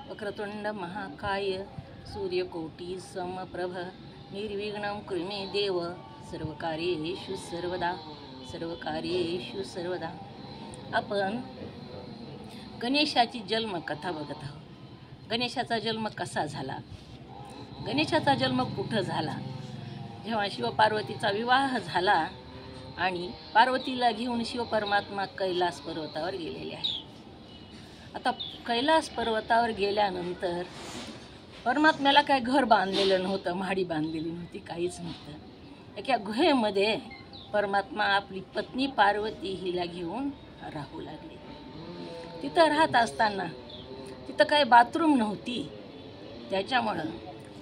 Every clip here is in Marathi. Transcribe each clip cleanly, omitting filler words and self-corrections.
वक्रतुंड महाकाय सूर्यकोटी समप्रभ निर्विघ्नं कुरु मे देव सर्वकार्येषु सर्वदा. आपण गणेशाची जन्मकथा बघत आहोत. गणेशाचा जन्म कसा झाला, गणेशाचा जन्म कुठं झाला. जेव्हा शिवपार्वतीचा विवाह झाला आणि पार्वतीला घेऊन शिवपरमात्मा कैलास पर्वतावर गेलेले आहे. आता कैलास पर्वतावर गेल्यानंतर परमात्म्याला काय घर बांधलेलं नव्हतं, महाडी बांधलेली नव्हती, काहीच नव्हतं. एका गुहेमध्ये परमात्मा आपली पत्नी पार्वती हिला घेऊन राहू लागले. तिथं राहत असताना तिथं काही बाथरूम नव्हती. त्याच्यामुळं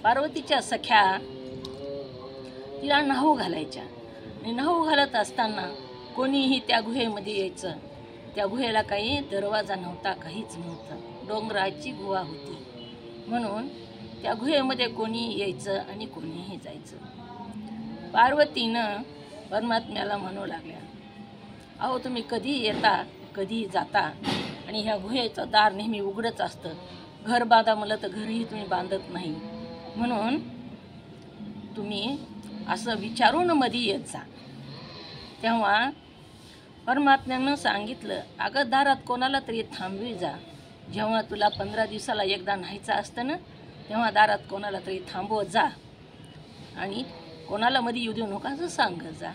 पार्वतीच्या सख्या तिला न्हाऊ घालायच्या आणि न्हाऊ घालत असताना कोणीही त्या गुहेमध्ये यायचं. त्या गुहेला काही दरवाजा नव्हता, काहीच नव्हतं. डोंगराची गुहा होती, म्हणून त्या गुहेमध्ये कोणी यायचं आणि कोणीही जायचं. पार्वतीनं परमात्म्याला म्हणू लागल्या, अहो तुम्ही कधी येता कधी जाता आणि ह्या गुहेचं दार नेहमी उघडच असतं. घर बांधा म्हणलं तर घरही तुम्ही बांधत नाही, म्हणून तुम्ही असं विचारून मध्ये येत जा. तेव्हा परमात्म्यानं सांगितलं, अगं दारात कोणाला तरी थांबवी जा. जेव्हा तुला 15 दिवसाला एकदा न्हायचं असतं ना, तेव्हा दारात कोणाला तरी थांबवत जा आणि कोणाला मध्ये येऊ देऊ नका असं सांगत जा.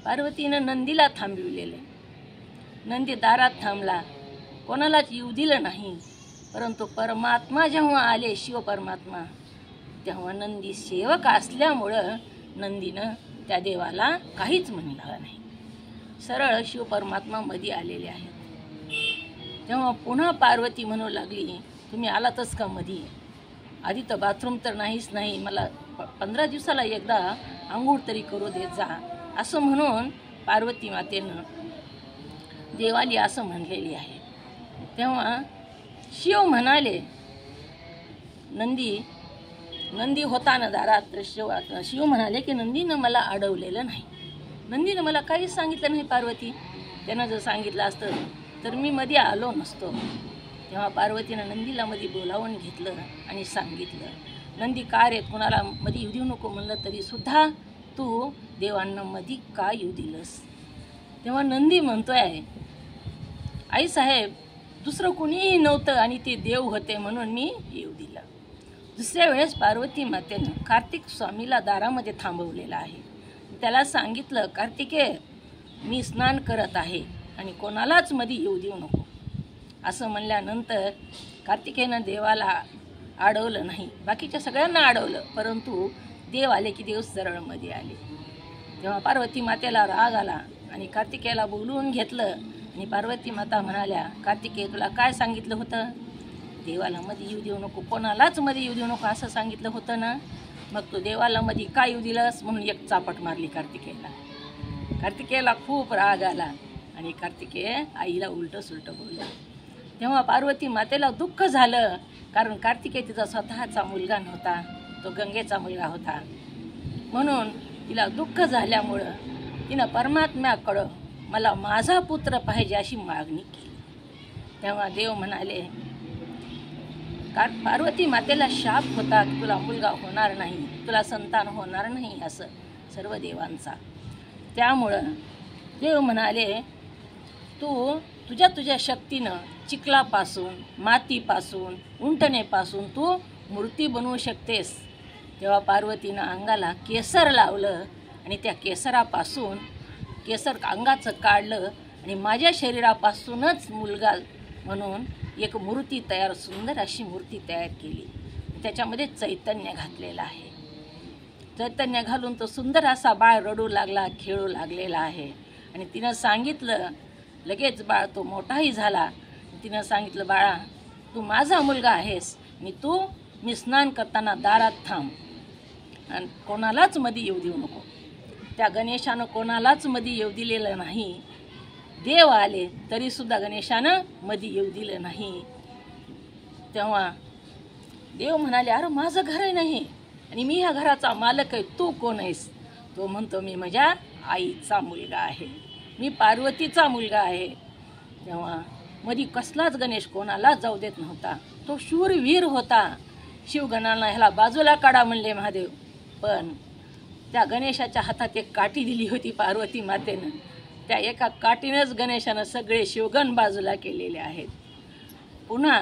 पार्वतीनं नंदीला थांबविलेलं. नंदी दारात थांबला, कोणालाच येऊ दिलं नाही. परंतु परमात्मा जेव्हा आले, शिवपरमात्मा, तेव्हा नंदी सेवक असल्यामुळं नंदीनं त्या देवाला काहीच म्हणलं नाही. सरळ शिवपरमात्मा मध्ये आलेले आहेत. तेव्हा पुन्हा पार्वती म्हणू लागली, तुम्ही आलातच का मध्ये? आधी तर बाथरूम तर नाहीच नाही, मला 15 दिवसाला एकदा आंघोळ तरी करू देत जा. असं म्हणून पार्वती मातेनं देवाली असं म्हणलेली आहे. तेव्हा शिव म्हणाले, नंदी होता ना दारात, तर शिव म्हणाले की नंदीनं मला अडवलेलं नाही, नंदीनं मला काहीच सांगितलं नाही. पार्वती, त्यानं जर सांगितलं असतं तर मी मध्ये आलो नसतो. तेव्हा पार्वतीनं नंदीला मध्ये बोलावून घेतलं आणि सांगितलं, नंदी का रे, कुणाला मध्ये येऊ देऊ नको म्हणलं तरी सुद्धा तू देवांना मध्ये का येऊ दिलंस? तेव्हा नंदी म्हणतोय, आईसाहेब दुसरं कुणीही नव्हतं आणि ते देव होते म्हणून मी येऊ दिलं. दुसऱ्या वेळेस पार्वती मातेनं कार्तिक स्वामीला दारामध्ये थांबवलेलं आहे. त्याला सांगितलं, कार्तिकेय मी स्नान करत आहे आणि कोणालाच मध्ये येऊ देऊ नको. असं म्हणल्यानंतर कार्तिकेयनं देवाला अडवलं नाही, बाकीच्या सगळ्यांना अडवलं, परंतु देव आले की देव सरळ मध्ये आले. तेव्हा पार्वती मातेला राग आला आणि कार्तिकेयला बोलवून घेतलं आणि पार्वती माता म्हणाल्या, कार्तिकेय तुला काय सांगितलं होतं? देवाला मध्ये येऊ देऊ नको, कोणालाच मध्ये येऊ देऊ नको असं सांगितलं होतं ना, मग तू देवाला मध्ये काय येऊ दिलंस? म्हणून एक चापट मारली कार्तिकेयला. कार्तिकेयला खूप राग आला आणि कार्तिकेय आईला उलटं सुलटं बोलला. तेव्हा पार्वती मातेला दुःख झालं, कारण कार्तिकेय तिचा स्वतःचा मुलगा नव्हता, तो गंगेचा मुलगा होता. म्हणून तिला दुःख झाल्यामुळं तिनं परमात्म्याकडं मला माझा पुत्र पाहिजे अशी मागणी केली. तेव्हा देव म्हणाले, पार्वती मातेला शाप होता की तुला मुलगा होणार नाही, तुला संतान होणार नाही असं सर्व देवांचा. त्यामुळं देव म्हणाले, तू तुझ्या शक्तीनं चिखलापासून, मातीपासून, उंटणेपासून तू मूर्ती बनवू शकतेस. तेव्हा पार्वतीनं अंगाला केसर लावलं आणि त्या केसरापासून केसर अंगाचं काढलं आणि माझ्या शरीरापासूनच मुलगा म्हणून एक मूर्ती तयार, सुंदर अशी मूर्ती तयार केली. त्याच्यामध्ये चैतन्य घातलेलं आहे. चैतन्य घालून तो सुंदर असा बाळ रडू लागला, खेळू लागलेला आहे. आणि तिनं सांगितलं, लगेच बाळ तो मोठाही झाला. तिनं सांगितलं, बाळा तू माझा मुलगा आहेस आणि मी स्नान करताना दारात थांब आणि कोणालाच मध्ये येऊ देऊ नको. त्या गणेशानं कोणालाच मध्ये येऊ दिलेलं नाही. देव आले तरीसुद्धा गणेशानं मध्ये येऊ दिलं नाही. तेव्हा देव म्हणाले, अरे माझं घर आहे नाही आणि मी ह्या घराचा मालक आहे, तू कोण आहेस? तो म्हणतो, मी माझ्या आईचा मुलगा आहे, मी पार्वतीचा मुलगा आहे. तेव्हा मधी कसलाच गणेश कोणाला जाऊ देत नव्हता. तो शूरवीर होता. शिवगणाला ह्याला बाजूला काढा म्हणले महादेव, पण त्या गणेशाच्या हातात एक काठी दिली होती पार्वती मातेनं. त्या एका काठीनंच गणेशानं सगळे शिवगण बाजूला केलेले आहेत. पुन्हा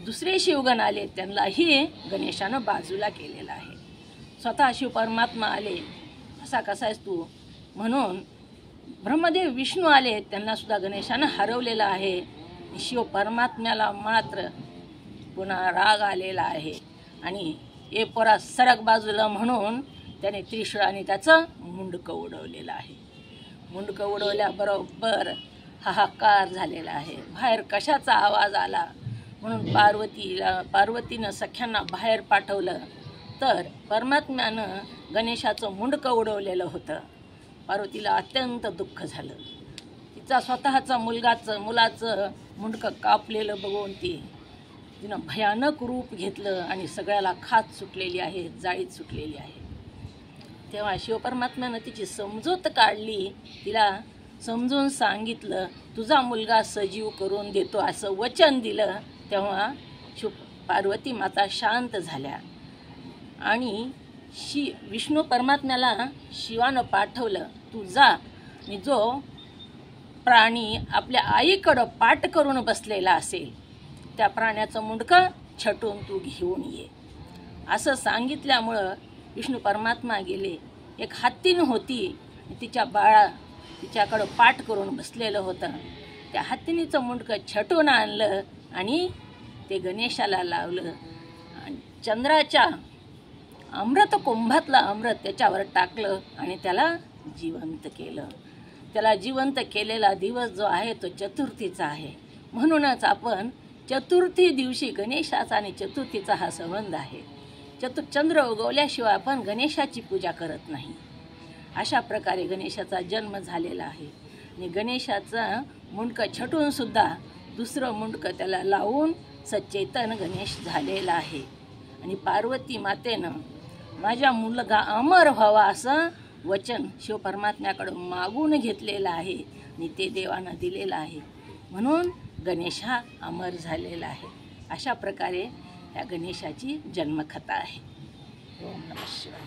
दुसरे शिवगण आले, त्यांनाही गणेशानं बाजूला केलेलं आहे. स्वतः शिव परमात्मा आले, असा कसा आहेस तू म्हणून ब्रह्मदेव विष्णू आले, त्यांनासुद्धा गणेशानं हरवलेलं आहे. शिव परमात्म्याला मात्र पुन्हा राग आलेला आहे आणि ए पोरा सरक बाजूला म्हणून त्याने त्रिशूळाने त्याचं मुंडकं उडवलेलं आहे. मुंडकं उडवल्याबरोबर हाहाकार झालेला आहे. बाहेर कशाचा आवाज आला म्हणून पार्वतीनं सख्यांना बाहेर पाठवलं, तर परमात्म्यानं गणेशाचं मुंडकं उडवलेलं होतं. पार्वतीला अत्यंत दुःख झालं. तिचा स्वतःचा मुलाचं मुंडकं कापलेलं बघून तिनं भयानक रूप घेतलं आणि सगळ्याला खात सुटलेली आहे, जाळीत सुटलेली आहे. तेव्हा शिवपरमात्म्यानं तिची समजूत काढली, तिला समजून सांगितलं, तुझा मुलगा सजीव करून देतो असं वचन दिलं. तेव्हा पार्वती माता शांत झाल्या आणि विष्णू परमात्म्याला शिवानं पाठवलं, तू जा आणि जो प्राणी आपल्या आईकडं पाठ करून बसलेला असेल त्या प्राण्याचं मुंडकं छटून तू घेऊन ये. असं सांगितल्यामुळं विष्णू परमात्मा गेले. एक हत्तीण होती, तिच्या बाळा तिच्याकडं पाठ करून बसलेलं होतं. त्या हत्तीणीचं मुंडकं छटून आणलं आणि ते गणेशाला लावलं आणि चंद्राच्या अमृत कुंभातलं अमृत त्याच्यावर टाकलं आणि त्याला जिवंत केलं. त्याला जिवंत केलेला दिवस जो आहे तो चतुर्थीचा आहे. म्हणूनच आपण चतुर्थी दिवशी गणेशाचा आणि चतुर्थीचा हा संबंध आहे. चंद्र उगवल्याशिवाय आपण गणेशाची पूजा करत नाही. अशा प्रकारे गणेशाचा जन्म झालेला आहे आणि गणेशाचा मुंडकं छटून सुद्धा दुसरं मुंडकं त्याला लावून सचेतन गणेश झालेला आहे. आणि पार्वती मातेनं माझा मुलगा अमर व्हावा असं वचन शिवपरमात्म्याकडून मागून घेतलेलं आहे आणि ते देवानं दिलेलं आहे. म्हणून गणेश हा अमर झालेला आहे. अशा प्रकारे या गणेशाची जन्मकथा आहे. ओम नमः शिवाय.